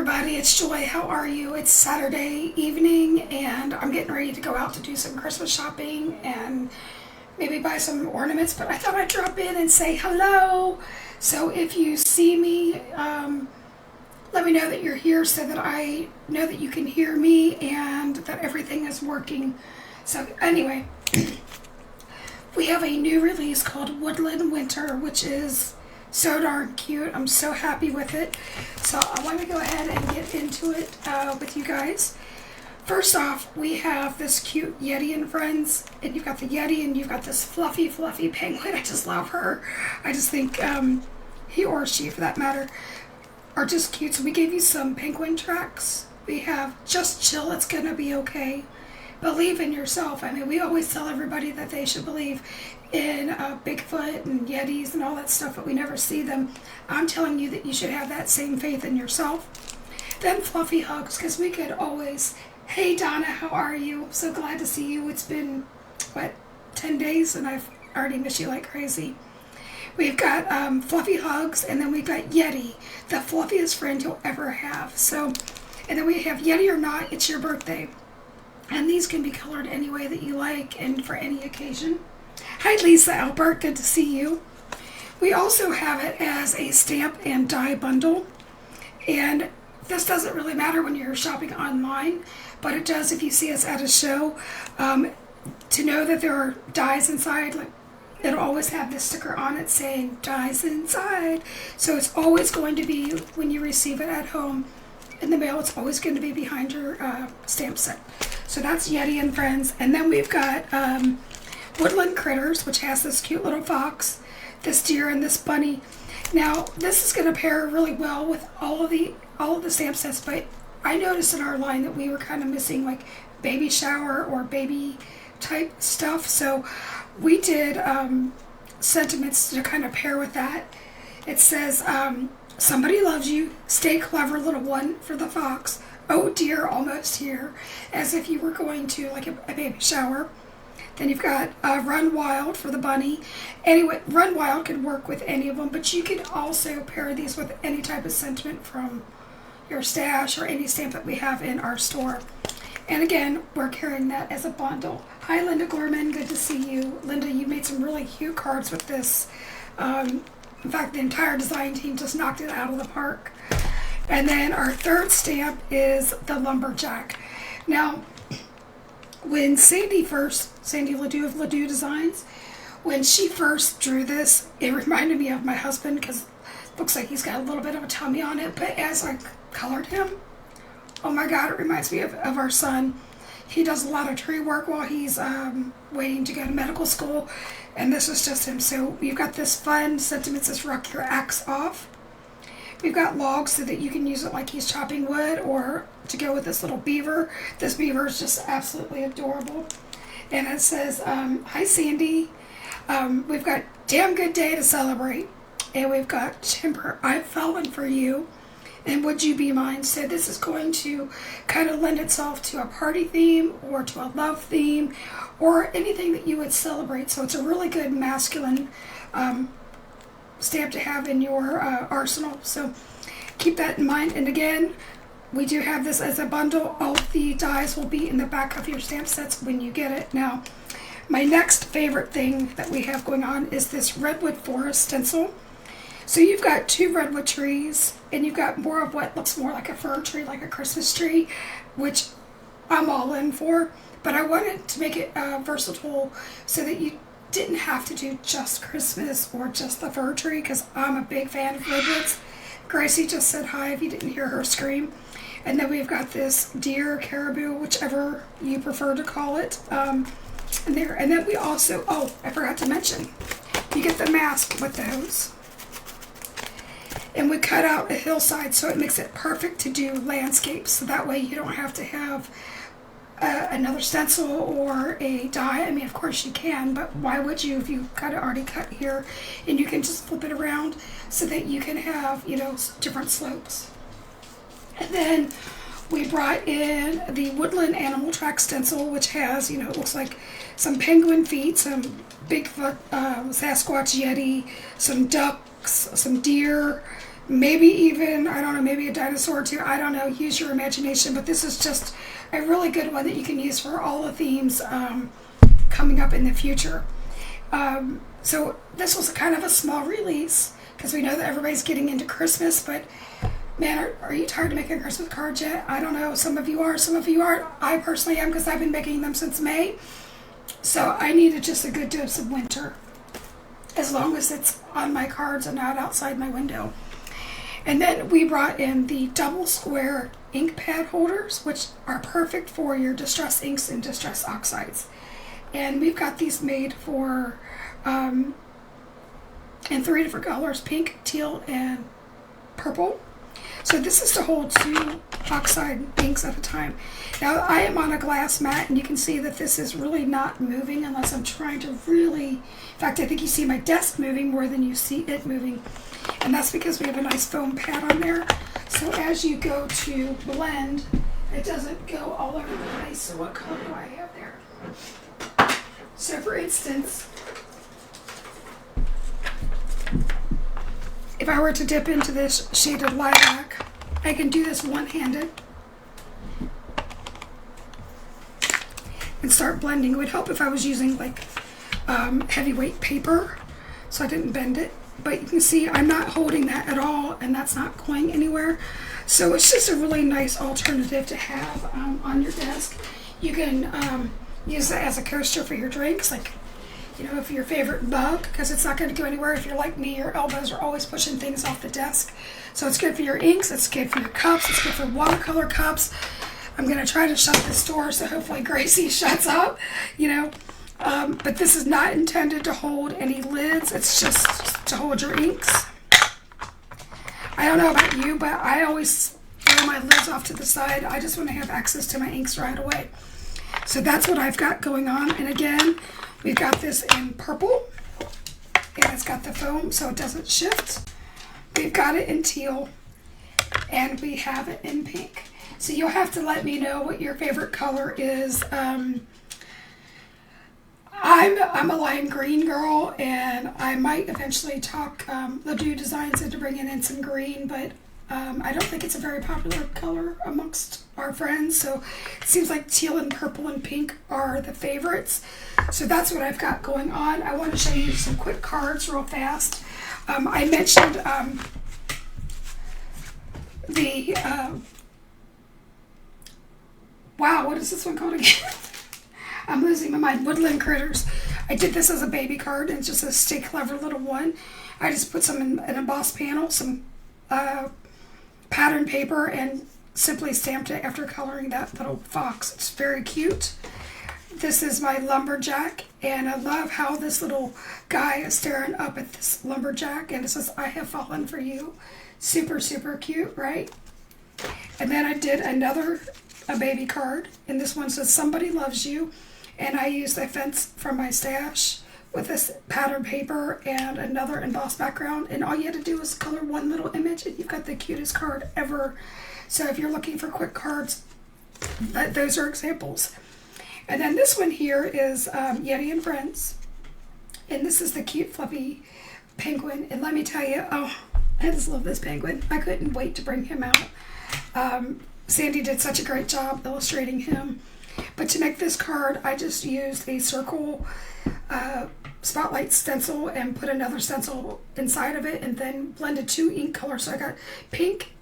everybody, it's Joy. How are you? It's Saturday evening and I'm getting ready to go out to do some Christmas shopping and maybe buy some ornaments, but I thought I'd drop in and say hello. So if you see me, let me know that you're here so that I know that you can hear me and that everything is working. So anyway, we have a new release called Woodland Winter, which is so darn cute. I'm so happy with it. So I want to go ahead and get into it with you guys. First off, we have this cute Yeti and Friends, and you've got the Yeti and you've got this fluffy penguin. I just love her. I just think he or she, for that matter, are just cute. So we gave you some penguin tracks. We have Just Chill, It's Gonna Be Okay. Believe in yourself. I mean, we always tell everybody that they should believe in Bigfoot and Yetis and all that stuff, but we never see them. I'm telling you that you should have that same faith in yourself. Then Fluffy Hugs, because we could always, hey Donna, how are you? So glad to see you. It's been, 10 days, and I've already missed you like crazy. We've got Fluffy Hugs, and then we've got Yeti, the fluffiest friend you'll ever have. So, and then we have Yeti or Not, It's Your Birthday. And these can be colored any way that you like and for any occasion. Hi Lisa Albert, good to see you. We also have it as a stamp and die bundle. And this doesn't really matter when you're shopping online, but it does if you see us at a show. To know that there are dies inside, like it'll always have this sticker on it saying dies inside. So it's always going to be, when you receive it at home in the mail, it's always going to be behind your stamp set. So that's Yeti and Friends. And then we've got Woodland Critters, which has this cute little fox, this deer, and this bunny. Now, this is going to pair really well with all of the stamp sets, but I noticed in our line that we were kind of missing like baby shower or baby type stuff. So we did sentiments to kind of pair with that. It says, somebody loves you, stay clever little one for the fox. Oh dear, almost here, as if you were going to like a baby shower. Then you've got Run Wild for the bunny. Anyway, Run Wild could work with any of them, but you could also pair these with any type of sentiment from your stash or any stamp that we have in our store. And again, we're carrying that as a bundle. Hi Linda Gorman, good to see you. Linda, you made some really cute cards with this. In fact, the entire design team just knocked it out of the park. And then our third stamp is the Lumberjack. Now, when Sandy Ledoux of Ledoux Designs, when she first drew this, it reminded me of my husband because it looks like he's got a little bit of a tummy on it. But as I colored him, oh my God, it reminds me of our son. He does a lot of tree work while he's waiting to go to medical school. And this is just him. So we've got this fun sentiment says rock your axe off. We've got logs so that you can use it like he's chopping wood or to go with this little beaver. This beaver is just absolutely adorable. And it says, hi Sandy. We've got damn good day to celebrate. And we've got Timber, I've fallen for you. And would you be mine? So this is going to kind of lend itself to a party theme or to a love theme or anything that you would celebrate. So it's a really good masculine stamp to have in your arsenal. So keep that in mind. And again, we do have this as a bundle. All of the dies will be in the back of your stamp sets when you get it. Now, my next favorite thing that we have going on is this Redwood Forest stencil. So you've got two redwood trees, and you've got more of what looks more like a fir tree, like a Christmas tree, which I'm all in for. But I wanted to make it versatile so that you didn't have to do just Christmas or just the fir tree, because I'm a big fan of redwoods. Gracie just said hi if you didn't hear her scream. And then we've got this deer, caribou, whichever you prefer to call it, and there. And then we also, oh, I forgot to mention, you get the mask with those. And we cut out a hillside, so it makes it perfect to do landscapes. So that way you don't have to have another stencil or a die. I mean, of course you can, but why would you if you got it already cut here? And you can just flip it around so that you can have, different slopes. And then we brought in the Woodland Animal Track stencil, which has, it looks like some penguin feet, some Bigfoot, Sasquatch, Yeti, some ducks, some deer, maybe even, I don't know, maybe a dinosaur too. I don't know, use your imagination, but this is just a really good one that you can use for all the themes coming up in the future. So this was kind of a small release because we know that everybody's getting into Christmas, but man, are you tired of making Christmas cards yet? I don't know. Some of you are, some of you aren't. I personally am because I've been making them since May. So I needed just a good dose of winter, as long as it's on my cards and not outside my window. And then we brought in the double square ink pad holders, which are perfect for your distress inks and distress oxides. And we've got these made for in 3 different colors: pink, teal, and purple. So this is to hold 2 oxide inks at a time. Now I am on a glass mat, and you can see that this is really not moving unless I'm trying to really, in fact I think you see my desk moving more than you see it moving. And that's because we have a nice foam pad on there. So as you go to blend, it doesn't go all over the place. So what color do I have there? So for instance, if I were to dip into this shaded lilac, I can do this one-handed and start blending. It would help if I was using like heavyweight paper so I didn't bend it. But you can see I'm not holding that at all, and that's not going anywhere. So it's just a really nice alternative to have on your desk. You can use it as a coaster for your drinks, like, you know, if your favorite mug, because it's not going to go anywhere. If you're like me, your elbows are always pushing things off the desk. So it's good for your inks, it's good for your cups, it's good for watercolor cups. I'm going to try to shut this door, so hopefully Gracie shuts up, you know. But this is not intended to hold any lids. It's just to hold your inks. I don't know about you, but I always throw my lids off to the side. I just want to have access to my inks right away. So that's what I've got going on. And again, we've got this in purple. And it's got the foam so it doesn't shift. We've got it in teal. And we have it in pink. So you'll have to let me know what your favorite color is. I'm a lime green girl, and I might eventually talk Ledoux Designs into bringing in some green, but I don't think it's a very popular color amongst our friends, so it seems like teal and purple and pink are the favorites. So that's what I've got going on. I want to show you some quick cards real fast. I mentioned wow, what is this one called again? I'm losing my mind. Woodland Critters. I did this as a baby card, and it's just a Stay Clever little one. I just put some in an embossed panel, some pattern paper, and simply stamped it after coloring that little fox. It's very cute. This is my lumberjack, and I love how this little guy is staring up at this lumberjack, and it says, "I have fallen for you." Super, super cute, right? And then I did a baby card, and this one says, "Somebody loves you." And I used a fence from my stash with this pattern paper and another embossed background. And all you had to do was color one little image, and you've got the cutest card ever. So if you're looking for quick cards, those are examples. And then this one here is Yeti and Friends. And this is the cute fluffy penguin. And let me tell you, oh, I just love this penguin. I couldn't wait to bring him out. Sandy did such a great job illustrating him. But to make this card, I just used a circle spotlight stencil and put another stencil inside of it, and then blended 2 ink colors. So I got pink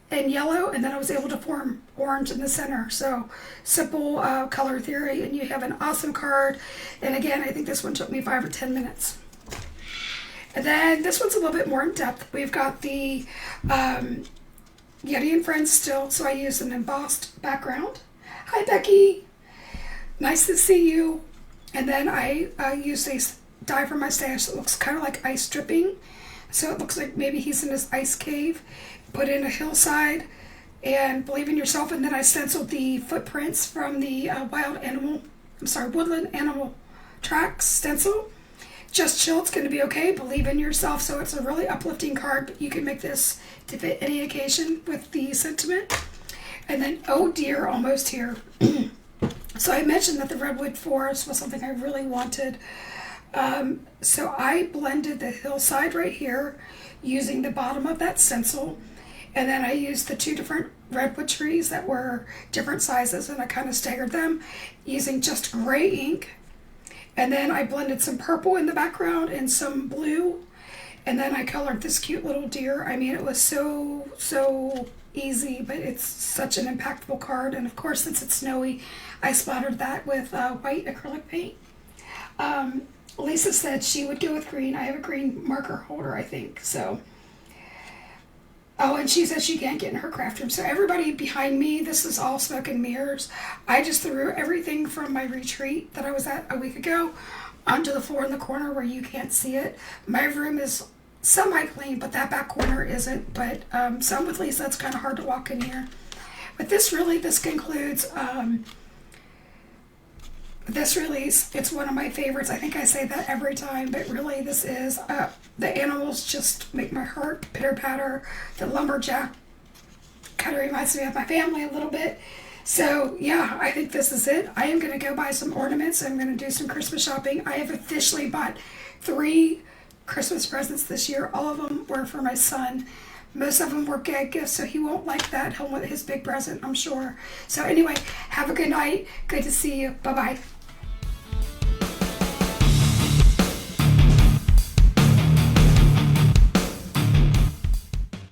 and yellow, and then I was able to form orange in the center. So simple color theory, and you have an awesome card. And again, I think this one took me 5 or 10 minutes. And then this one's a little bit more in depth. We've got the Yeti and Friends still, so I used an embossed background. Hi, Becky. Nice to see you. And then I used a die from my stash that looks kind of like ice dripping. So it looks like maybe he's in his ice cave. Put in a hillside and Believe in Yourself. And then I stenciled the footprints from the Woodland Animal Tracks stencil. Just Chill, It's Going to Be Okay. Believe in Yourself. So it's a really uplifting card, but you can make this to fit any occasion with the sentiment. And then, oh dear, almost here. So I mentioned that the redwood forest was something I really wanted So I blended the hillside right here using the bottom of that stencil. And then I used the two different redwood trees that were different sizes, and I kind of staggered them using just gray ink. And then I blended some purple in the background and some blue. And then I colored this cute little deer. I mean, it was so easy, but it's such an impactful card. And of course, since it's snowy, I splattered that with white acrylic paint. Lisa said she would go with green. I have a green marker holder, I think. So, oh, and she says she can't get in her craft room. So everybody behind me, this is all smoke and mirrors. I just threw everything from my retreat that I was at a week ago onto the floor in the corner where you can't see it. My room is semi-clean, but that back corner isn't. But so I'm with Lisa. It's kind of hard to walk in here. But this concludes this release. It's one of my favorites. I think I say that every time, but really this is, the animals just make my heart pitter-patter. The lumberjack kind of reminds me of my family a little bit. So yeah, I think this is it. I am going to go buy some ornaments. I'm going to do some Christmas shopping. I have officially bought 3 Christmas presents this year. All of them were for my son. Most of them were gag gifts, so he won't like that. He'll want his big present, I'm sure. So anyway, have a good night. Good to see you. Bye-bye.